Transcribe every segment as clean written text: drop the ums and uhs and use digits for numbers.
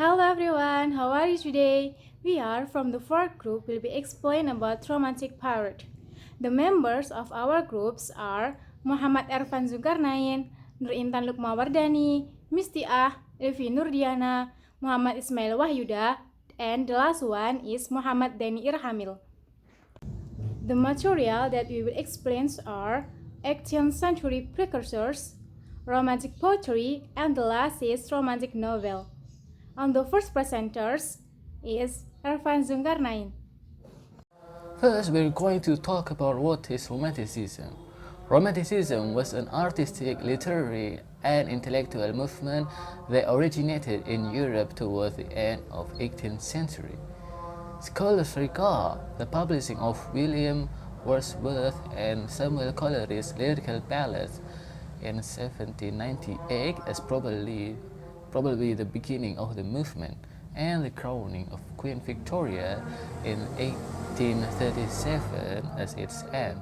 Hello everyone, how are you today? We are from the fourth group will be explain about romantic period. The members of our groups are Muhammad Erfan Zulkarnain, Nur Intan Lukmawardani, Mistiah, Evi Nurdiana, Muhammad Ismail Wahyuda, and the last one is Muhammad Dani Irhamil. The material that we will explain are 18th century precursors, romantic poetry, and the last is romantic novel. And the first presenters is Ervan Zulkarnain. First, we're going to talk about what is Romanticism. Romanticism was an artistic, literary, and intellectual movement that originated in Europe towards the end of 18th century. Scholars regard the publishing of William Wordsworth and Samuel Coleridge's lyrical ballads in 1798 as probably the beginning of the movement, and the crowning of Queen Victoria in 1837 as its end.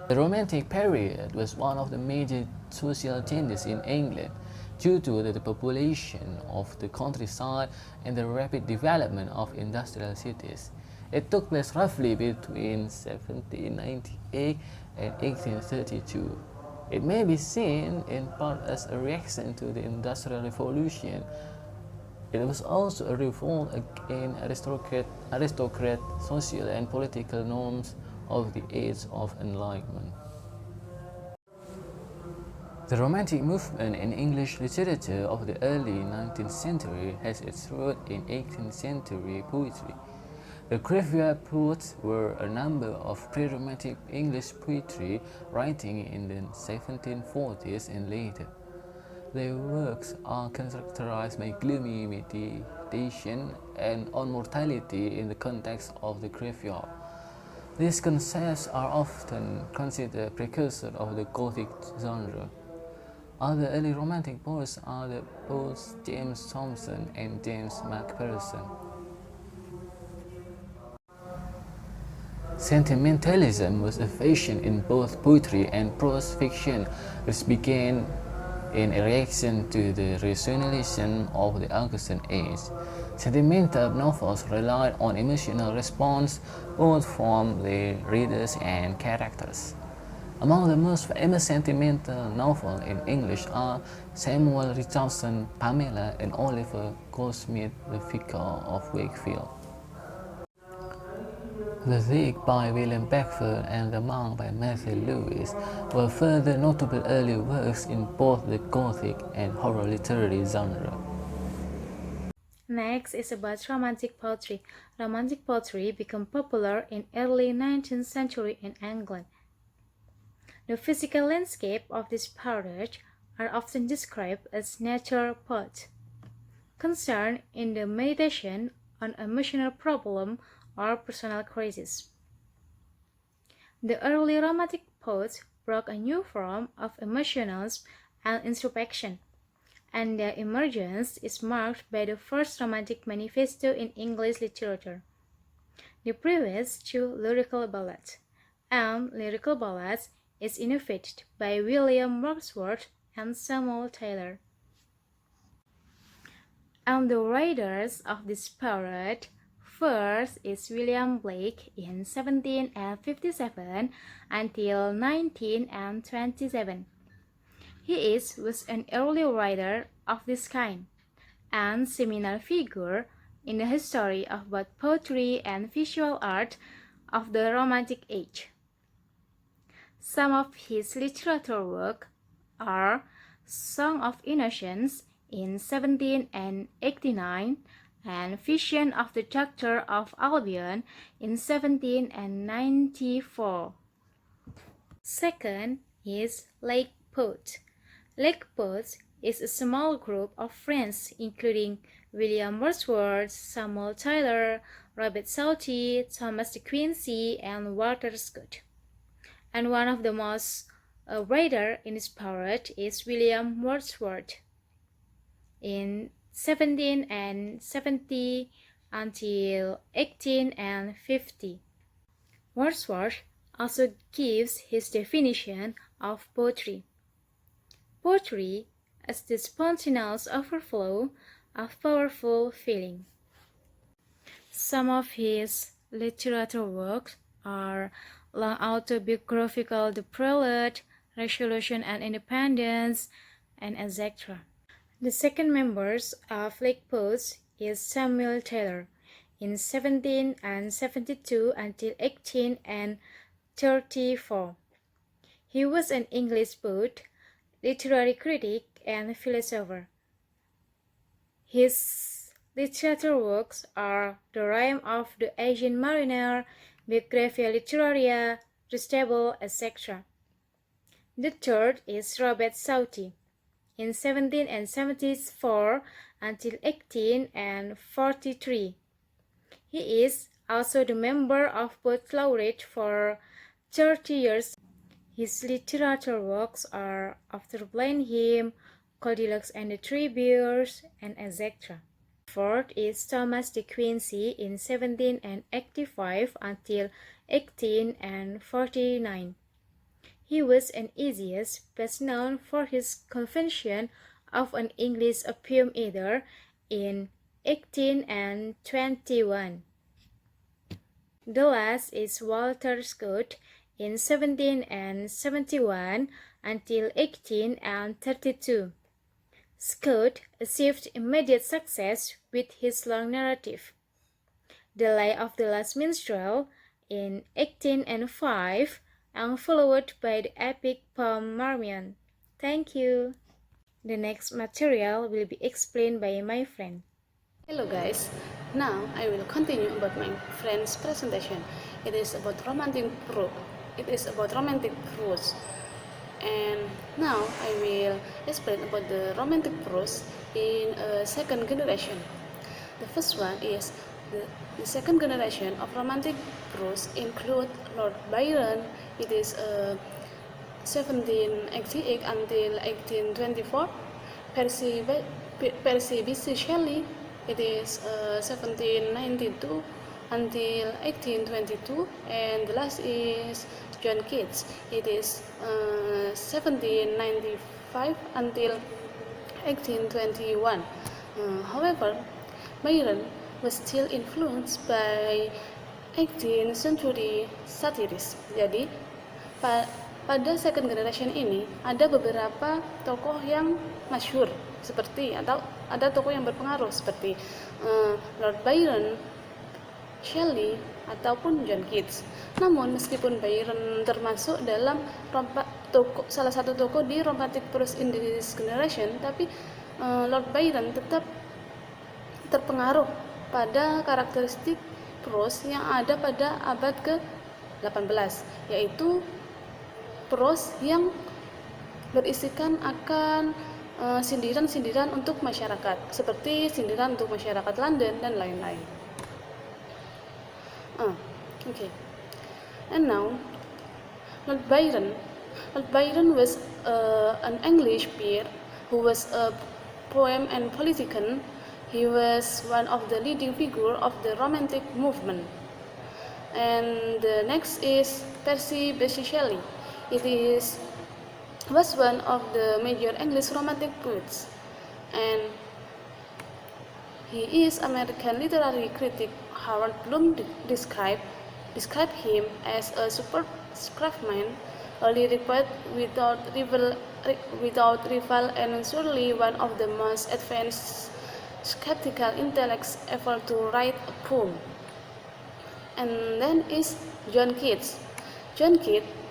The Romantic period was one of the major social changes in England due to the population of the countryside and the rapid development of industrial cities. It took place roughly between 1798 and 1832. It may be seen in part as a reaction to the Industrial Revolution. It was also a revolt against aristocrat social and political norms of the Age of Enlightenment. The Romantic movement in English literature of the early 19th century has its root in 18th century poetry. The graveyard poets were a number of pre-Romantic English poetry writing in the 1740s and later. Their works are characterized by gloomy meditation and on mortality in the context of the graveyard. These concepts are often considered precursors of the Gothic genre. Other early Romantic poets are the poets James Thomson and James Macpherson. Sentimentalism was a fashion in both poetry and prose fiction, which began in reaction to the rationalism of the Augustan age. Sentimental novels relied on emotional response both from the readers and characters. Among the most famous sentimental novels in English are Samuel Richardson, Pamela, and Oliver Goldsmith, The Vicar of Wakefield. The Thief by William Beckford and The Monk by Matthew Lewis were further notable early works in both the Gothic and horror literary genre. Next is about romantic poetry. Romantic poetry became popular in early 19th century in England. The physical landscape of this period are often described as nature poets, concerned in the meditation on emotional problem or personal crisis. The early Romantic poets broke a new form of emotions and introspection, and their emergence is marked by the first Romantic manifesto in English literature, the preface to Lyrical Ballads, and Lyrical Ballads is innovated by William Wordsworth and Samuel Taylor. And the writers of this period first is William Blake in 1757 until 1927. He was an early writer of this kind and seminal figure in the history of both poetry and visual art of the Romantic age. Some of his literary work are Song of Innocence in 1789 and Vision of the Doctor of Albion in 1794. Second is Lake Poets. Lake Poets is a small group of friends including William Wordsworth, Samuel Taylor, Robert Southey, Thomas de Quincey, and Walter Scott. And one of the most writer in this period is William Wordsworth in 1770 until 1850. Wordsworth also gives his definition of poetry. Poetry, as the spontaneous overflow of powerful feeling. Some of his literature works are long autobiographical, The Prelude, Resolution and Independence, and etc. The second member of Lake Poets is Samuel Taylor. In 1772 until 1834. He was an English poet, literary critic, and philosopher. His literature works are The Rime of the Ancient Mariner, Biographia Literaria, The Stable, etc. The third is Robert Southey. In 1774 until 1843. He is also the member of Poet Laureate for 30 years. His literature works are After Blind Hymn, Goldilocks and the Three Bears, and etc. Fourth is Thomas de Quincey in 1785 until 1849. He was an atheist, best known for his Confession of an English Opium Eater in 1821. The last is Walter Scott in 1771 until 1832. Scott achieved immediate success with his long narrative, The Lie of the Last Minstrel, in 1805, and followed by the epic poem Marmion. Thank you. The next material will be explained by my friend. Hello guys, now I will continue about my friend's presentation. It is about romantic prose. And now I will explain about the romantic prose in a second generation. The first one is the second generation of romantic prose include Lord Byron. It is 1788 until 1824. Percy Bysshe Shelley. It is 1792 until 1822, and the last is John Keats. It is 1795 until 1821. However, Byron was still influenced by 18th century satirists. Jadi pada second generation ini ada beberapa tokoh yang masyhur seperti atau ada tokoh yang berpengaruh seperti Lord Byron, Shelley, ataupun John Keats. Namun meskipun Byron termasuk dalam salah satu tokoh di romantic prose in this generation, tapi Lord Byron tetap terpengaruh pada karakteristik prose yang ada pada abad ke-18, yaitu prose yang berisikan akan sindiran-sindiran untuk masyarakat, seperti sindiran untuk masyarakat London dan lain-lain. Okay. And now, Lord Byron was an English peer who was a poet and politician. He was one of the leading figures of the Romantic movement. And the next is Percy Bysshe Shelley. It was one of the major English Romantic poets, and he is American literary critic Howard Bloom described him as a superb craftsman, a lyric poet without rival, and surely one of the most advanced skeptical intellects ever to write a poem. And then is John Keats. John Keats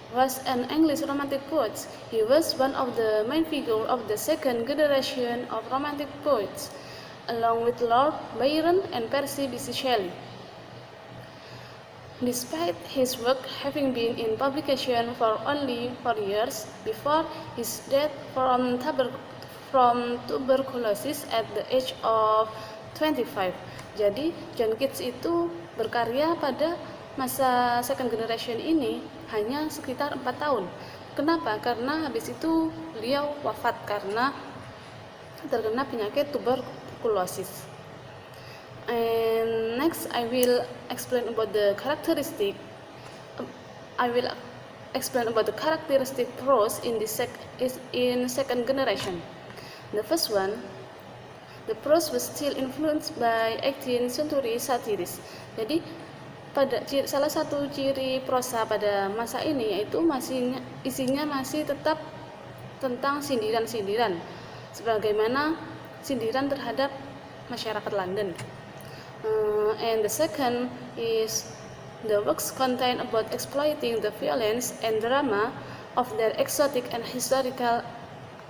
was an English Romantic poet. He was one of the main figures of the second generation of Romantic poets, along with Lord Byron and Percy Bysshe Shelley. Despite his work having been in publication for only 4 years before his death from tuberculosis at the age of 25. Jadi John Keats itu berkarya pada masa second generation ini hanya sekitar 4 tahun. Kenapa? Karena habis itu beliau wafat karena terkena penyakit tuberculosis. And next I will explain about the characteristic prose in second generation. The first one, the prose was still influenced by 18th century satires. Jadi salah satu ciri prosa pada masa ini yaitu isinya masih tetap tentang sindiran-sindiran, sebagaimana sindiran terhadap masyarakat London. And the second is the works contain about exploiting the violence and drama of their exotic and historical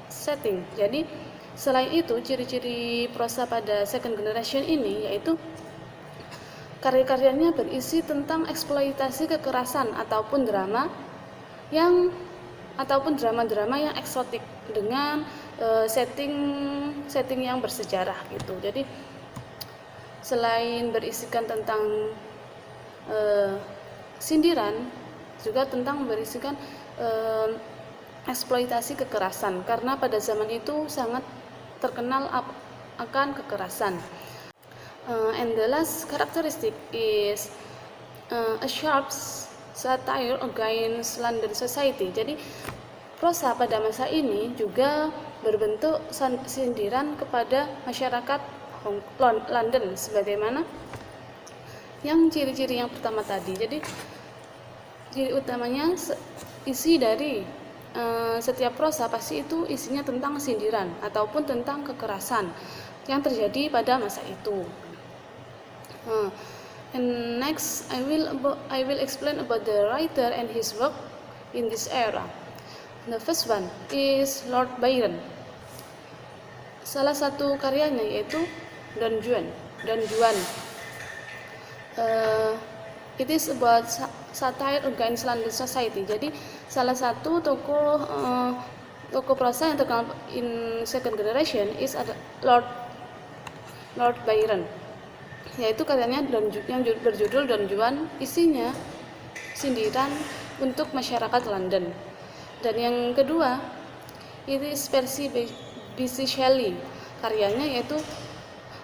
setting. Jadi selain itu, ciri-ciri prosa pada second generation ini yaitu karya-karyanya berisi tentang eksploitasi kekerasan ataupun drama-drama yang eksotik dengan setting yang bersejarah gitu. Jadi selain berisikan tentang sindiran, juga tentang berisikan eksploitasi kekerasan, karena pada zaman itu sangat terkenal akan kekerasan. And the last characteristic is a sharp satire against London society. Jadi prosa pada masa ini juga berbentuk sindiran kepada masyarakat London, sebagaimana yang ciri-ciri yang pertama tadi. Jadi ciri utamanya isi dari setiap prosa pasti itu isinya tentang sindiran ataupun tentang kekerasan yang terjadi pada masa itu. And next I will explain about the writer and his work in this era. The first one is Lord Byron. Salah satu karyanya yaitu Don Juan. It is about satire against London society. Jadi salah satu tokoh prosa yang terkenal in second generation is Lord Byron, yaitu karyanya yang berjudul Don Juan, isinya sindiran untuk masyarakat London. Dan yang kedua, itu versi B.C. Shelley, karyanya yaitu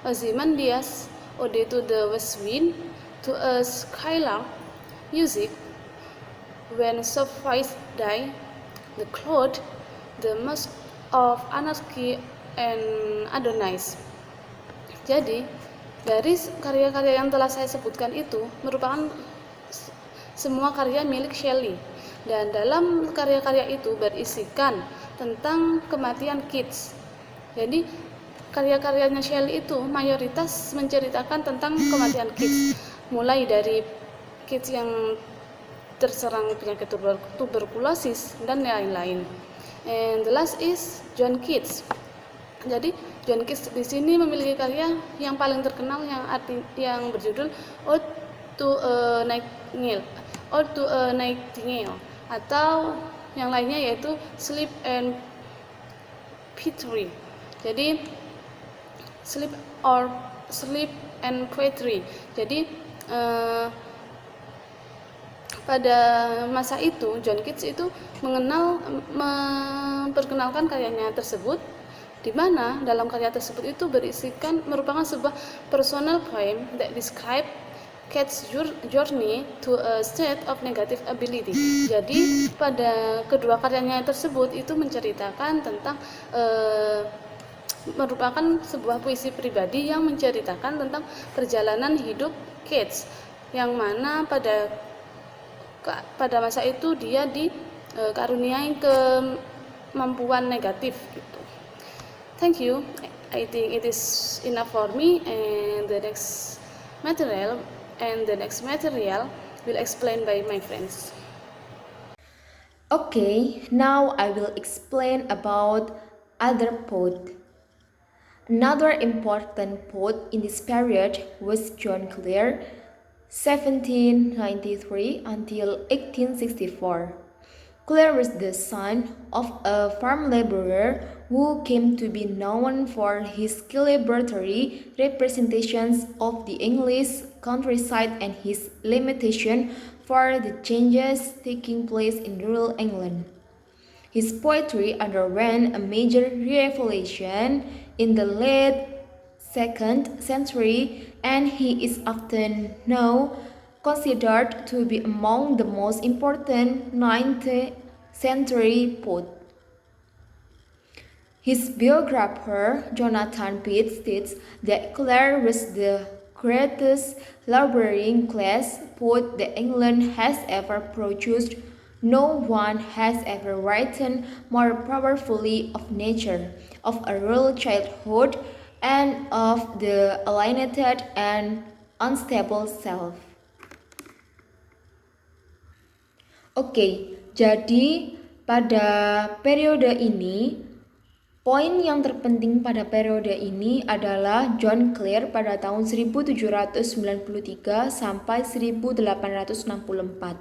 Ozymandias, Ode to the West Wind, to a Skylark, Music, When Sophies Die, The Cloud, The Mask of Anarchy, and Adonis. Jadi dari karya-karya yang telah saya sebutkan itu merupakan semua karya milik Shelley, dan dalam karya-karya itu berisikan tentang kematian Keats. Jadi karya-karyanya Shelley itu mayoritas menceritakan tentang kematian Keats, mulai dari Keats yang terserang penyakit tuberkulosis dan lain-lain. And the last is John Keats. Jadi John Keats di sini memiliki karya yang paling terkenal yang berjudul Ode to a Nightingale, atau yang lainnya yaitu Sleep and Poetry. Jadi Sleep and Poetry. Jadi pada masa itu John Keats itu memperkenalkan karyanya tersebut, di mana dalam karya tersebut itu merupakan sebuah personal poem that describe Keats' journey to a state of negative ability. Jadi pada kedua karyanya tersebut itu menceritakan tentang merupakan sebuah puisi pribadi yang menceritakan tentang perjalanan hidup Keats, yang mana pada masa itu dia dikaruniai kemampuan negatif gitu. Thank you. I think it is enough for me, and the next material will explain by my friends. Okay, now I will explain about other poet. Another important poet in this period was John Clare, 1793 until 1864. Clare was the son of a farm laborer who came to be known for his celebratory representations of the English countryside and his lamentation for the changes taking place in rural England. His poetry underwent a major revelation in the late 2nd century, and he is often now considered to be among the most important 19th century poets. His biographer, Jonathan Pitt, states that Clare was the greatest laboring class poet that England has ever produced. No one has ever written more powerfully of nature, of a real childhood, and of the alienated and unstable self. Oke, jadi pada periode ini, poin yang terpenting pada periode ini adalah John Clare pada tahun 1793 sampai 1864.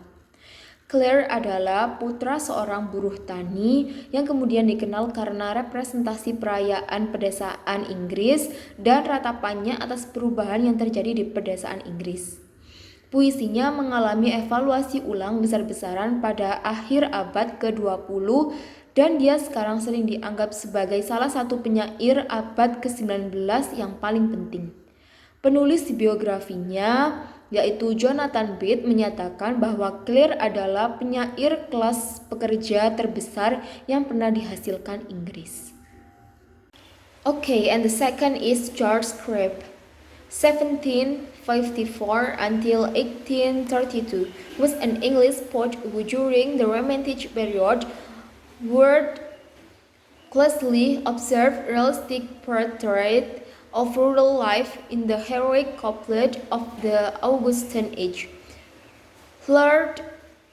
Clare adalah putra seorang buruh tani yang kemudian dikenal karena representasi perayaan pedesaan Inggris dan ratapannya atas perubahan yang terjadi di pedesaan Inggris. Puisinya mengalami evaluasi ulang besar-besaran pada akhir abad ke-20 dan dia sekarang sering dianggap sebagai salah satu penyair abad ke-19 yang paling penting. Penulis biografinya, yaitu Jonathan Pitt, menyatakan bahwa Clare adalah penyair kelas pekerja terbesar yang pernah dihasilkan Inggris. Okay, and the second is George Crabbe. 1754 until 1832 was an English poet who during the Romantic period would closely observe realistic portrait of rural life in the heroic couplet of the Augustan age. Lord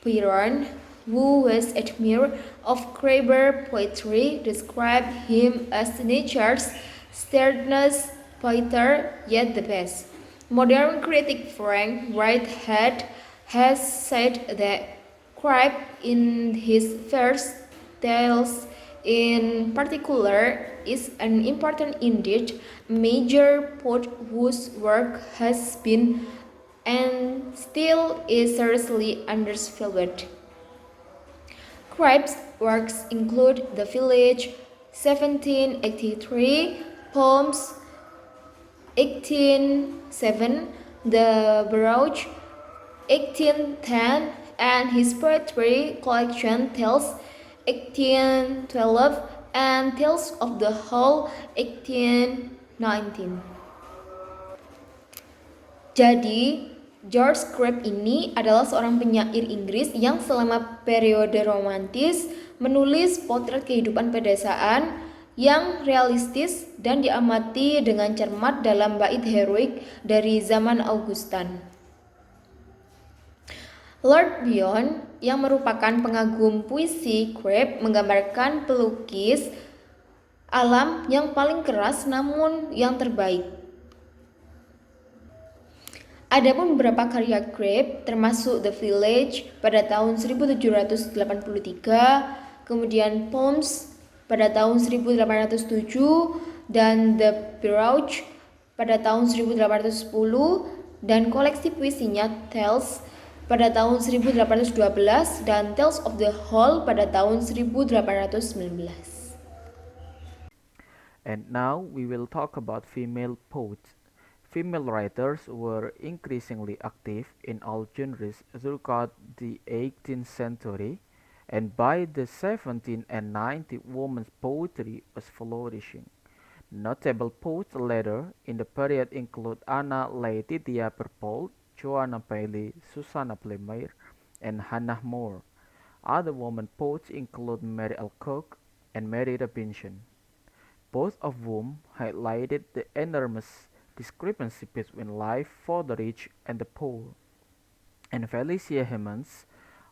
Byron, who was admirer of Crabbe's poetry, described him as nature's sternest poeter, yet the best. Modern critic Frank Whitehead has said that Crabbe, in his first tales in particular, is an important indeed major poet whose work has been and still is seriously undervalued. Crabbe's works include The Village, 1783, Poems, 1807, The Barouche, 1810, and his poetry collection Tales, 1812, and Tales of the Hall, 1819. Jadi, George Crabbe ini adalah seorang penyair Inggris yang selama periode romantis menulis potret kehidupan pedesaan yang realistis dan diamati dengan cermat dalam bait heroik dari zaman Augustan. Lord Byron, yang merupakan pengagum puisi Crabbe, menggambarkan pelukis alam yang paling keras namun yang terbaik. Adapun beberapa karya Crabbe termasuk The Village pada tahun 1783, kemudian Poems pada tahun 1807 dan The Barouche pada tahun 1810 dan koleksi puisinya Tales pada tahun 1812 dan Tales of the Hall pada tahun 1819. And now we will talk about female poets. Female writers were increasingly active in all genres throughout the 18th century, and by the 17th and 19th women's poetry was flourishing. Notable poets later in the period include Anna Laetitia Perpold, Joanna Baillie, Susanna Plummer, and Hannah More. Other women poets include Mary Alcock and Mary Robinson, both of whom highlighted the enormous discrepancy between life for the rich and the poor. And Felicia Hemans,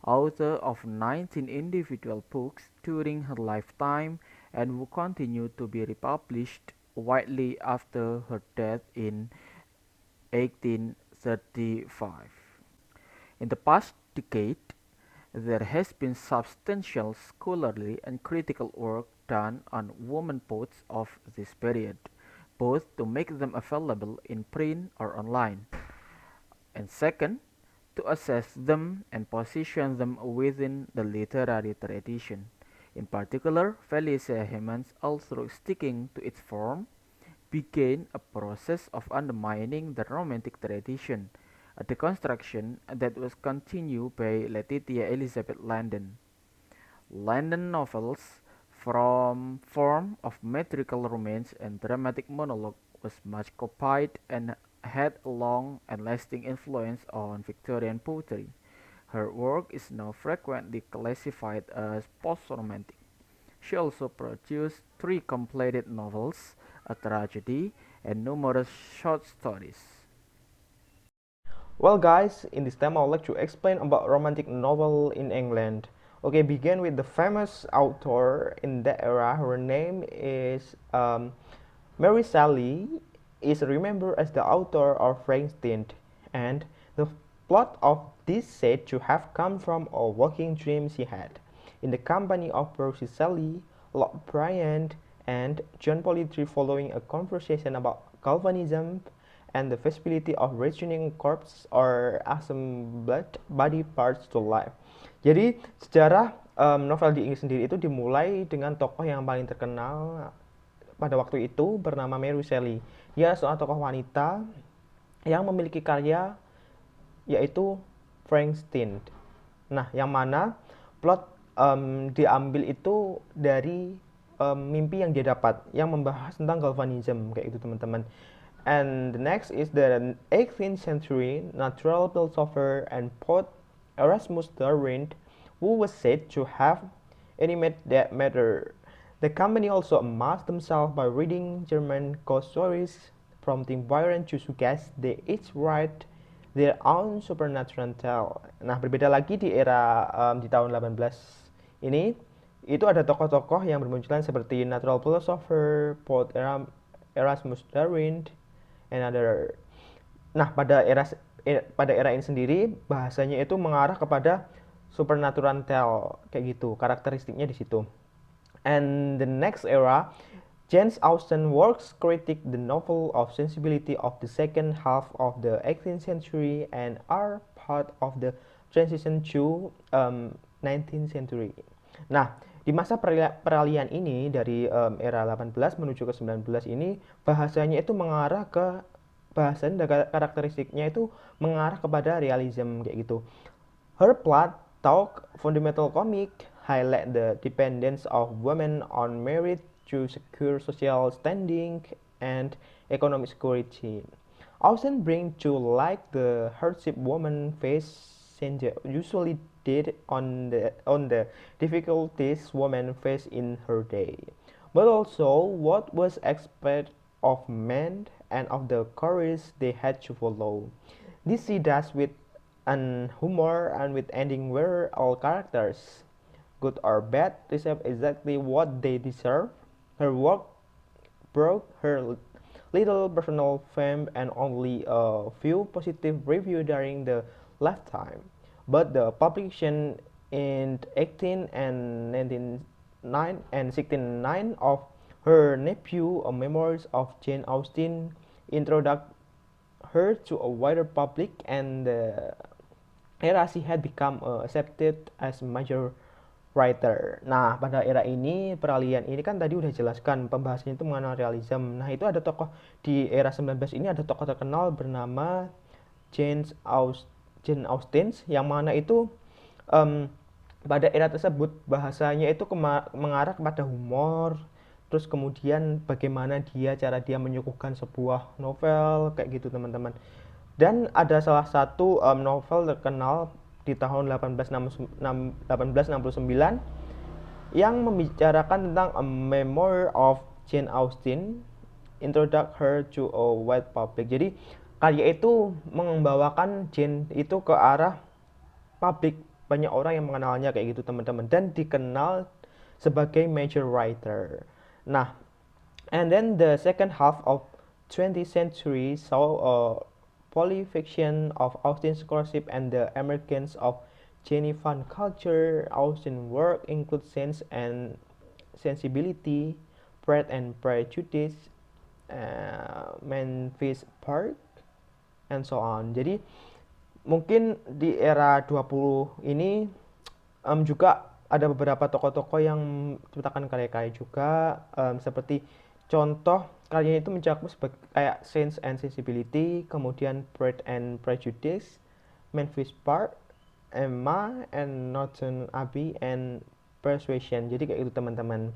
author of 19 individual books during her lifetime and who continued to be republished widely after her death in 1835. In the past decade, there has been substantial scholarly and critical work done on women poets of this period, both to make them available in print or online, and second, to assess them and position them within the literary tradition. In particular, Felicia Hemans, although sticking to its form, began a process of undermining the Romantic tradition, a deconstruction that was continued by Letitia Elizabeth Landon. Landon novels from form of metrical romance and dramatic monologue was much copied and had a long and lasting influence on Victorian poetry. Her work is now frequently classified as post-romantic. She also produced three completed novels, a tragedy, and numerous short stories. Well, guys, in this time I would like to explain about romantic novel in England. Okay, begin with the famous author in that era. Her name is Mary Shelley. Is remembered as the author of Frankenstein, and the plot of this said to have come from a waking dream she had, in the company of Percy Shelley, Lord Bryant, and John Polidori, following a conversation about Calvinism and the feasibility of returning corpse or assembled body parts to life. Jadi sejarah novel di Inggris sendiri itu dimulai dengan tokoh yang paling terkenal pada waktu itu bernama Mary Shelley. Dia seorang tokoh wanita yang memiliki karya yaitu Frankenstein. Nah, yang mana plot diambil itu dari mimpi yang dia dapat yang membahas tentang Galvanism kayak gitu teman-teman. And the next is the 18th century natural philosopher and poet Erasmus Darwin, who was said to have invented that matter. The company also amassed themselves by reading German ghost stories, prompting Byron to suggest they each write their own supernatural tale. Nah, berbeda lagi di era di tahun 18 ini, itu ada tokoh-tokoh yang bermunculan seperti natural philosopher, poet Erasmus Darwin, and other. Nah, pada era ini sendiri bahasanya itu mengarah kepada supernatural tale kayak gitu, karakteristiknya di situ. And the next era, Jane Austen works critique the novel of sensibility of the second half of the 18th century and are part of the transition to 19th century. Nah, di masa peralihan ini dari era 18 menuju ke 19 ini bahasanya itu mengarah ke bahasan dan karakteristiknya itu mengarah kepada realism kayak gitu. Her plot talk fundamental comic highlight the dependence of women on marriage to secure social standing and economic security. Austen bring to light the hardship women face and usually did on the difficulties women face in her day, but also what was expected of men and of the courage they had to follow. This she does with an humor and with ending where all characters, good or bad, receive exactly what they deserve. Her work brought her little personal fame and only a few positive reviews during the lifetime. But the publication in 18 and 1909 and 1609 of her nephew, A Memoirs of Jane Austen, introduced her to a wider public, and the era she had become accepted as major writer. Nah, pada era ini, peralihan ini kan tadi udah jelaskan pembahasannya itu mengenai realism. Nah, itu ada tokoh di era 19 ini ada tokoh terkenal bernama Jane Austen yang mana itu pada era tersebut bahasanya itu mengarah kepada humor, terus kemudian bagaimana cara dia menyuguhkan sebuah novel kayak gitu teman-teman. Dan ada salah satu novel terkenal di tahun 1869 yang membicarakan tentang A Memoir of Jane Austen, introduce her to a wide public. Jadi karya itu membawakan Jane itu ke arah publik, banyak orang yang mengenalnya kayak gitu teman-teman, dan dikenal sebagai major writer. Nah, and then the second half of 20th century saw a polyfiction of Austen's scholarship and the emergence of Genevan culture. Austen's work includes Sense and Sensibility, Pride and Prejudice, Memphis Park, and so on. Jadi mungkin di era 20 ini juga ada beberapa tokoh-tokoh yang menciptakan karya-karya juga, seperti contoh karyanya itu mencakup sebagai kayak Sense and Sensibility, kemudian Pride and Prejudice, Memphis Park, Emma and Norton Abbey, and persuasion. Jadi kayak itu teman-teman.